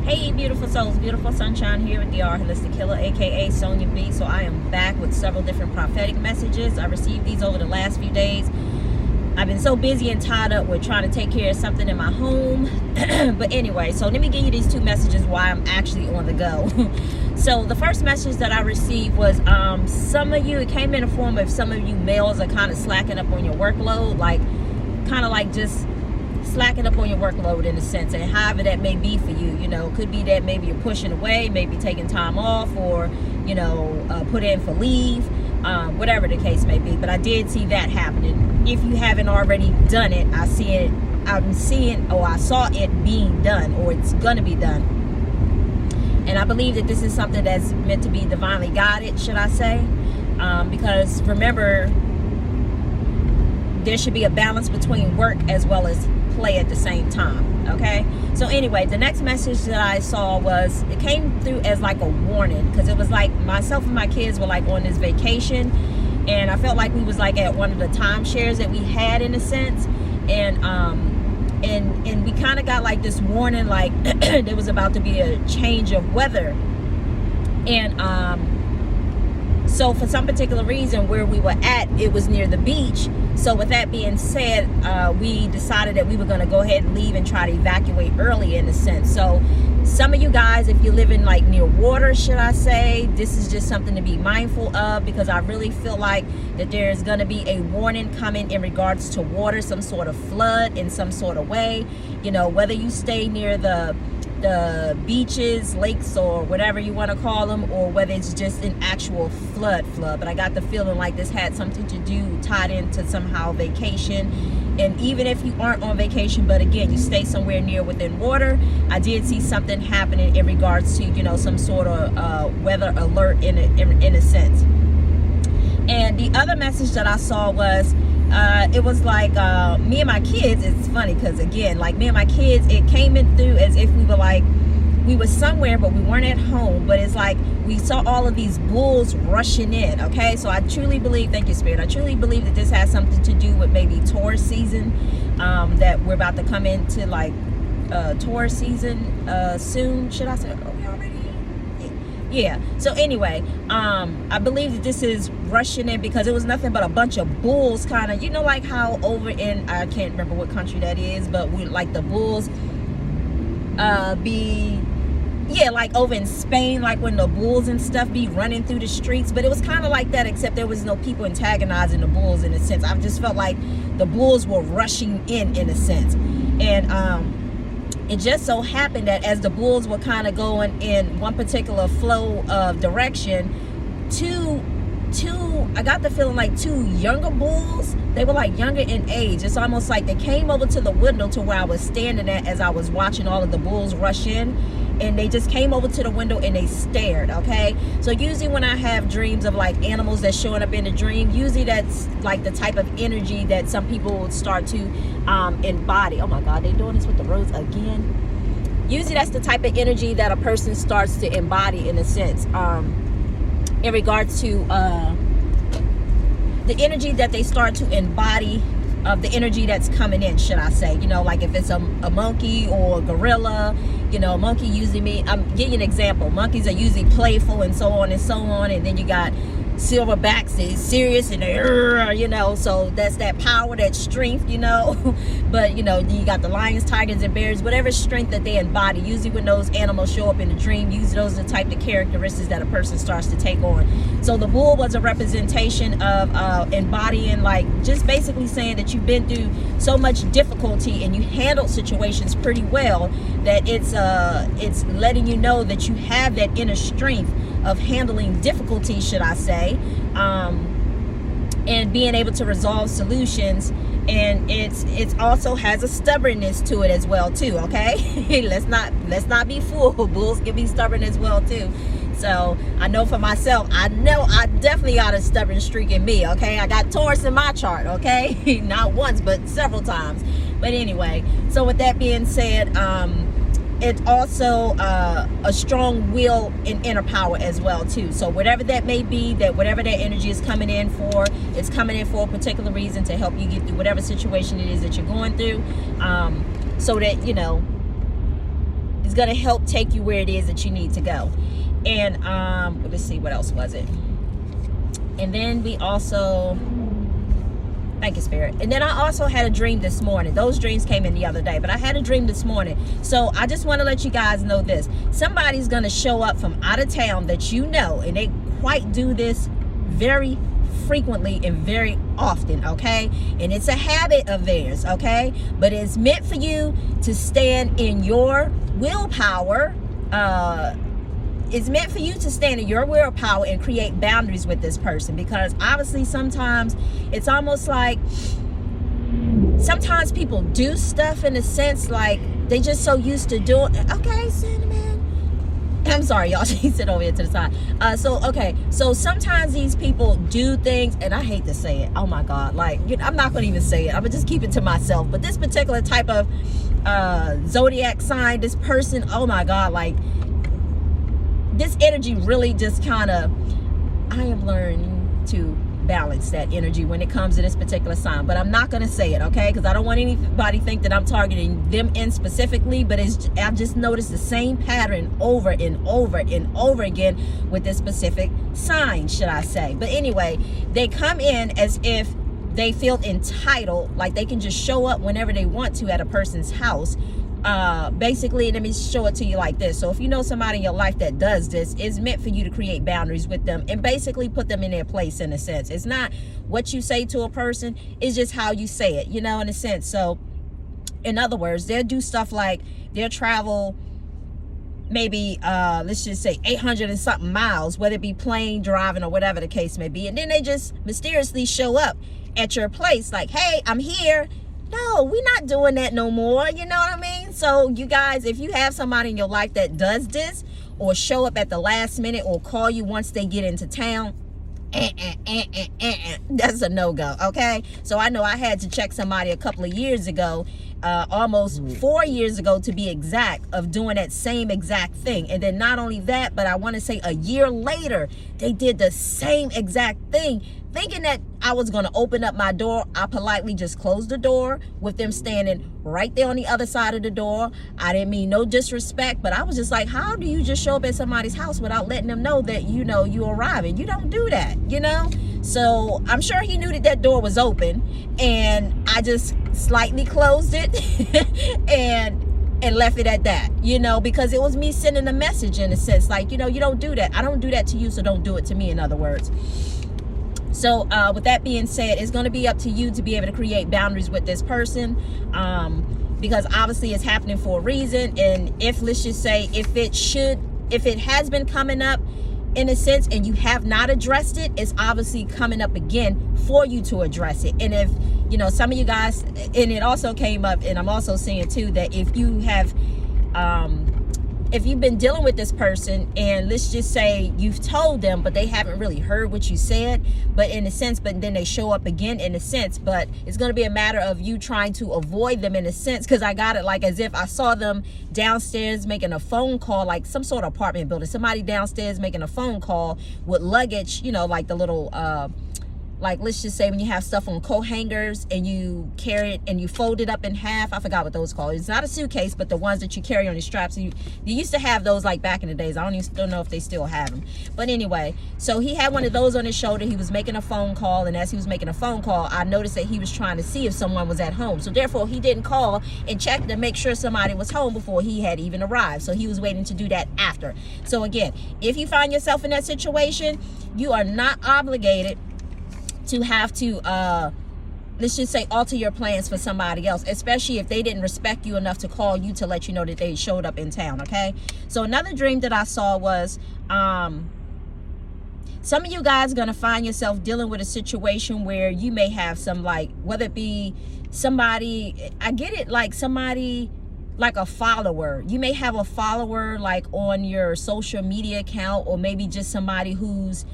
Hey beautiful souls, beautiful sunshine here with the Holistic Killer, aka Sonia B. So I am back with several different prophetic messages. I received these over the last few days. I've been so busy and tied up with trying to take care of something in my home. But anyway, so let me give you these two messages why I'm actually on the go. So the first message that I received was some of you, it came in the form of some of you males are kind of slacking up on your workload, like kind of like just slacking up on your workload in a sense, and however that may be for you. You know, could be that maybe you're pushing away, maybe taking time off, or you know, put in for leave, whatever the case may be. But I did see that happening. If you haven't already done it, I saw it being done, or it's gonna be done. And I believe that this is something that's meant to be divinely guided, should I say, because remember, there should be a balance between work as well as play at the same time. Okay, so anyway, the next message that I saw was, it came through as like a warning, because it was like myself and my kids were like on this vacation, and I felt like we was like at one of the timeshares that we had in a sense, and we kind of got like this warning, like there was about to be a change of weather, and so for some particular reason where we were at, it was near the beach. So with that being said, we decided that we were going to go ahead and leave and try to evacuate early in a sense. So some of you guys, if you're living like near water, should I say, this is just something to be mindful of, because I really feel like that there's going to be a warning coming in regards to water, some sort of flood in some sort of way. You know, whether you stay near the beaches, lakes, or whatever you want to call them, or whether it's just an actual flood. But I got the feeling like this had something to do, tied into somehow vacation. And even if you aren't on vacation, but again, you stay somewhere near within water, I did see something happening in regards to, you know, some sort of weather alert in a sense. And the other message that I saw was, it was like me and my kids, it's funny because again, like me and my kids, it came in through as if we were like, we were somewhere but we weren't at home, but it's like we saw all of these bulls rushing in. Okay, so I truly believe, thank you Spirit, I truly believe that this has something to do with maybe Taurus season, that we're about to come into like Taurus season soon, should I say? Oh, we already, yeah. So anyway, I believe that this is rushing in because it was nothing but a bunch of bulls, kind of, you know, like how over in, I can't remember what country that is, but we like the bulls like over in Spain, like when the bulls and stuff be running through the streets. But it was kind of like that, except there was no people antagonizing the bulls in a sense. I just felt like the bulls were rushing in a sense. And it just so happened that as the bulls were kind of going in one particular flow of direction, I got the feeling like two younger bulls, they were like younger in age. It's almost like they came over to the window to where I was standing at as I was watching all of the bulls rush in, and they just came over to the window and they stared. Okay, so usually when I have dreams of like animals that's showing up in the dream, usually that's like the type of energy that some people would start to embody. Oh my God, they're doing this with the roads again. Usually that's the type of energy that a person starts to embody in a sense, in regards to the energy that they start to embody of the energy that's coming in, should I say. You know, like if it's a monkey or a gorilla, you know, a monkey usually I'm giving you an example. Monkeys are usually playful and so on and so on. And then you got silverbacks, they're serious and they're, you know, so that's that power, that strength, you know. But you know, you got the lions, tigers, and bears, whatever strength that they embody. Usually when those animals show up in the dream, usually those are the type of characteristics that a person starts to take on. So the bull was a representation of embodying, like just basically saying that you've been through so much difficulty and you handled situations pretty well, that it's letting you know that you have that inner strength of handling difficulty, should I say, and being able to resolve solutions. And it's also has a stubbornness to it as well too. Okay, let's not be fooled. Bulls can be stubborn as well too. So I know for myself, I know I definitely got a stubborn streak in me. Okay, I got Taurus in my chart. Okay, not once but several times. But anyway, so with that being said, it's also a strong will and inner power as well too. So whatever that may be, that whatever that energy is coming in for, it's coming in for a particular reason to help you get through whatever situation it is that you're going through, so that, you know, going to help take you where it is that you need to go. And let's see, what else was it? And then we also, thank you, Spirit. And then I also had a dream this morning. Those dreams came in the other day, but I had a dream this morning. So I just want to let you guys know this. Somebody's going to show up from out of town that you know, and they quite do this very frequently and very often, okay? And it's a habit of theirs, okay? But it's meant for you to stand in your willpower. It's meant for you to stand in your willpower and create boundaries with this person, because obviously sometimes it's almost like sometimes people do stuff in a sense like they just so used to doing. Okay, Cinnamon. I'm sorry, y'all. She sit over here to the side. So sometimes these people do things, and I hate to say it. Oh my God, like, I'm not gonna even say it. I'm gonna just keep it to myself. But this particular type of zodiac sign, this person, oh my God, like, this energy really just kind of, I am learning to balance that energy when it comes to this particular sign, but I'm not going to say it, okay? Because I don't want anybody to think that I'm targeting them in specifically, but I've just noticed the same pattern over and over and over again with this specific sign, should I say. But anyway, they come in as if they feel entitled, like they can just show up whenever they want to at a person's house. Basically, let me show it to you like this. So if you know somebody in your life that does this, it's meant for you to create boundaries with them and basically put them in their place, in a sense. It's not what you say to a person, it's just how you say it, you know, in a sense. So in other words, they'll do stuff like they'll travel maybe let's just say 800 and something miles, whether it be plane, driving, or whatever the case may be, and then they just mysteriously show up at your place like, hey, I'm here. No, we're not doing that no more. You know what I mean? So you guys, if you have somebody in your life that does this, or show up at the last minute, or call you once they get into town, that's a no-go, okay? So I know I had to check somebody a couple of years ago, almost 4 years ago to be exact, of doing that same exact thing. And then not only that, but I want to say a year later, they did the same exact thing. Thinking that I was going to open up my door, I politely just closed the door with them standing right there on the other side of the door. I didn't mean no disrespect, but I was just like, how do you just show up at somebody's house without letting them know that, you know, you're arriving? You don't do that, you know? So I'm sure he knew that that door was open, and I just slightly closed it and left it at that, you know, because it was me sending a message, in a sense, like, you know, you don't do that. I don't do that to you, so don't do it to me, in other words. So with that being said, it's going to be up to you to be able to create boundaries with this person, because obviously it's happening for a reason. And if, let's just say, if it has been coming up in a sense and you have not addressed it, it's obviously coming up again for you to address it. And if, you know, some of you guys, and it also came up, and I'm also seeing too, that if you have if you've been dealing with this person, and let's just say you've told them, but they haven't really heard what you said, but in a sense, but then they show up again, in a sense, but it's going to be a matter of you trying to avoid them, in a sense, because I got it like as if I saw them downstairs making a phone call, like some sort of apartment building, somebody downstairs making a phone call with luggage, you know, like the little like, let's just say when you have stuff on coat hangers and you carry it and you fold it up in half. I forgot what those called. It's not a suitcase, but the ones that you carry on your straps. You used to have those like back in the days. I don't know if they still have them. But anyway, so he had one of those on his shoulder. He was making a phone call. And as he was making a phone call, I noticed that he was trying to see if someone was at home. So therefore, he didn't call and check to make sure somebody was home before he had even arrived. So he was waiting to do that after. So again, if you find yourself in that situation, you are not obligated to have to let's just say alter your plans for somebody else, especially if they didn't respect you enough to call you to let you know that they showed up in town. Okay, so another dream that I saw was some of you guys are going to find yourself dealing with a situation where you may have some, like, whether it be somebody, I get it, like somebody like a follower. You may have a follower like on your social media account, or maybe just somebody who's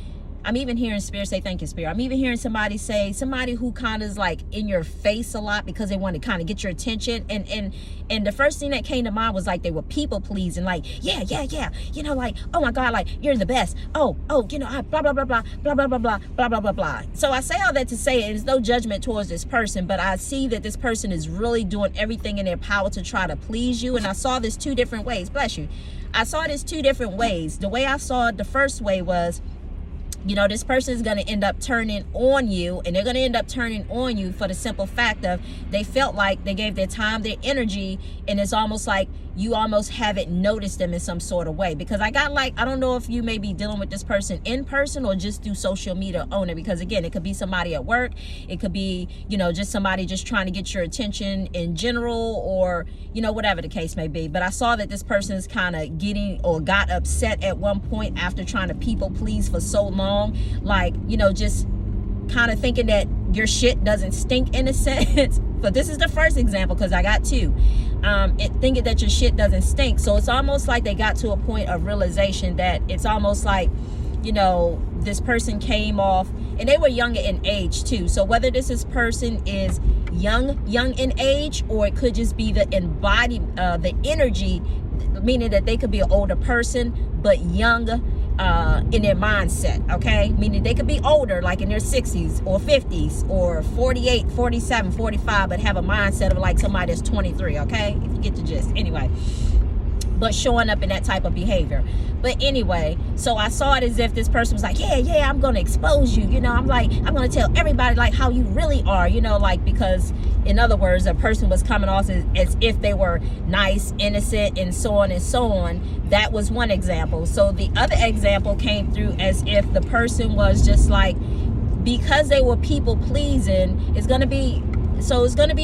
I'm even hearing Spirit say, thank you, Spirit. I'm even hearing somebody say, somebody who kind of is like in your face a lot because they want to kind of get your attention. And the first thing that came to mind was like they were people pleasing, like, yeah, you know, like, oh my God, like, you're the best. Oh, you know, I blah, blah, blah, blah, blah, blah, blah, blah, blah, blah, blah, blah. So I say all that to say there's no judgment towards this person, but I see that this person is really doing everything in their power to try to please you. And I saw this two different ways. Bless you. I saw this two different ways. The way I saw it the first way was, you know, this person is going to end up turning on you, and they're going to end up turning on you for the simple fact of they felt like they gave their time, their energy, and it's almost like you almost haven't noticed them in some sort of way. Because I got like, I don't know if you may be dealing with this person in person or just through social media owner, because again, it could be somebody at work, it could be, you know, just somebody just trying to get your attention in general, or, you know, whatever the case may be. But I saw that this person is kind of getting or got upset at one point after trying to people please for so long, like, you know, just kind of thinking that your shit doesn't stink in a sense. But this is the first example because I got two. Thinking that your shit doesn't stink. So it's almost like they got to a point of realization that it's almost like, you know, this person came off, and they were younger in age too. So whether this person is young in age, or it could just be the the energy, meaning that they could be an older person but young in their mindset, okay? Meaning they could be older, like in their 60s or 50s or 48, 47, 45, but have a mindset of like somebody that's 23, okay? If you get the gist. Anyway, but showing up in that type of behavior. But anyway, so I saw it as if this person was like, yeah, I'm going to expose you. You know, I'm like, I'm going to tell everybody like how you really are, you know, like, because in other words, a person was coming off as if they were nice, innocent, and so on and so on. That was one example. So the other example came through as if the person was just like, because they were people pleasing, it's going to be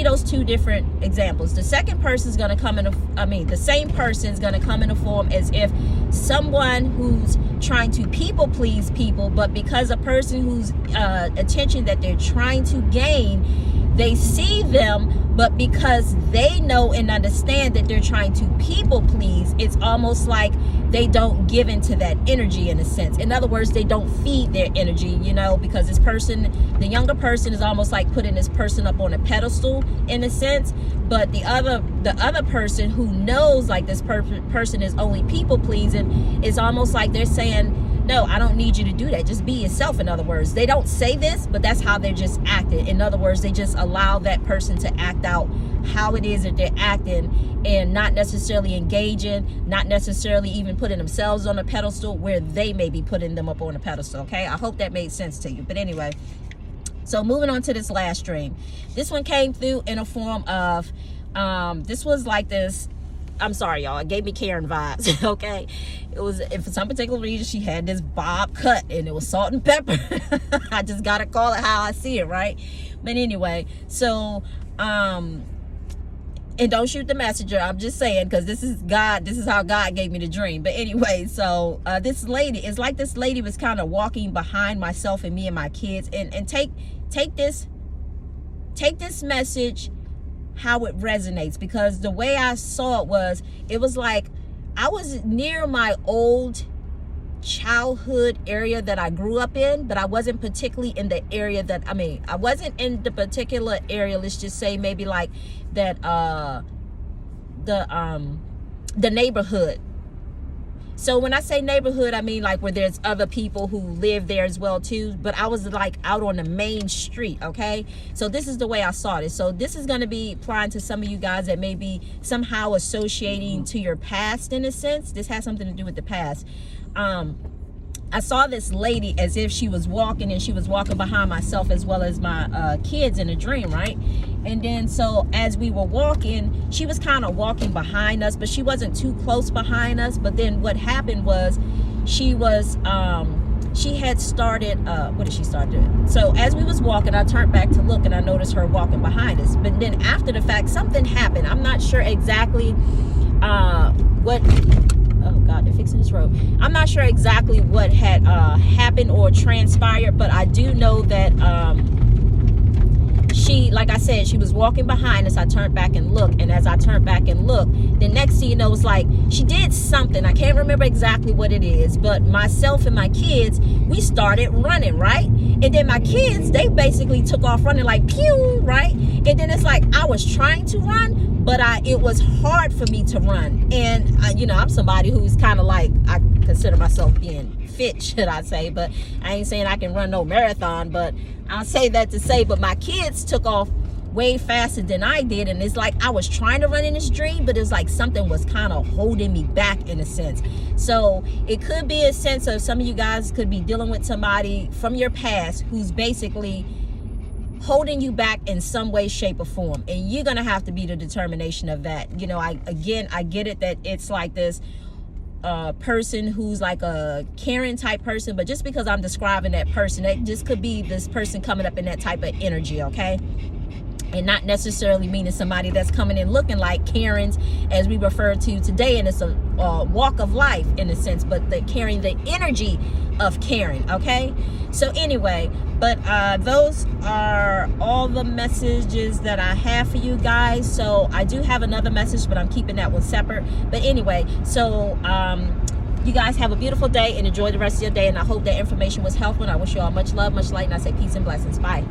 those two different examples. The second person is going to come in, the same person is going to come in a form as if someone who's trying to people please people, but because a person whose attention that they're trying to gain, they see them, but because they know and understand that they're trying to people please, it's almost like they don't give into that energy in a sense. In other words, they don't feed their energy, you know, because this person, the younger person, is almost like putting this person up on a pedestal in a sense. But the other person who knows like this person is only people pleasing, is almost like they're saying, no, I don't need you to do that. Just be yourself. In other words, they don't say this, but that's how they're just acting. In other words, they just allow that person to act out how it is that they're acting, and not necessarily engaging, not necessarily even putting themselves on a pedestal where they may be putting them up on a pedestal. Okay, I hope that made sense to you. But anyway, so moving on to this last dream. This one came through in a form of, this was like this, I'm sorry, y'all, it gave me Karen vibes, okay? It was, if for some particular reason, she had this bob cut, and it was salt and pepper. I just gotta call it how I see it, right? But anyway, so, and don't shoot the messenger, I'm just saying, because this is God, this is how God gave me the dream. But anyway, so this lady, it's like this lady was kind of walking behind myself and me and my kids, and take this message how it resonates, because the way I saw it was like I was near my old childhood area that I grew up in, but I wasn't particularly in the area that, I wasn't in the particular area, let's just say maybe like that the neighborhood. So when I say neighborhood, I mean like where there's other people who live there as well too, but I was like out on the main street, okay? So this is the way I saw this. So this is going to be applying to some of you guys that may be somehow associating to your past in a sense. This has something to do with the past. I saw this lady as if she was walking, and she was walking behind myself as well as my kids in a dream, right? And then so as we were walking, she was kind of walking behind us, but she wasn't too close behind us. But then what happened was she had started, what did she start doing? So as we was walking, I turned back to look, and I noticed her walking behind us. But then after the fact, something happened. I'm not sure exactly what... Oh God, they're fixing this road. I'm not sure exactly what had happened or transpired, but I do know that she, like I said, she was walking behind us. I turned back and looked, and as I turned back and looked, the next thing you know, it's like she did something. I can't remember exactly what it is, but myself and my kids, we started running, right? And then my kids, they basically took off running like pew, right? And then it's like I was trying to run, but it was hard for me to run. And you know, I'm somebody who's kind of like, I consider myself being fit, should I say, but I ain't saying I can run no marathon, but I'll say that to say, but my kids took off way faster than I did, and it's like I was trying to run in this dream, but it's like something was kind of holding me back in a sense. So it could be a sense of some of you guys could be dealing with somebody from your past who's basically holding you back in some way, shape, or form, and you're gonna have to be the determination of that. You know, I get it that it's like this person who's like a caring type person, but just because I'm describing that person, that just could be this person coming up in that type of energy, okay? And not necessarily meaning somebody that's coming in looking like Karens, as we refer to today, and it's a walk of life in a sense, but they're carrying the energy of Karen, okay? So anyway, but those are all the messages that I have for you guys. So I do have another message, but I'm keeping that one separate. But anyway, so you guys have a beautiful day and enjoy the rest of your day, and I hope that information was helpful, and I wish you all much love, much light, and I say peace and blessings. Bye.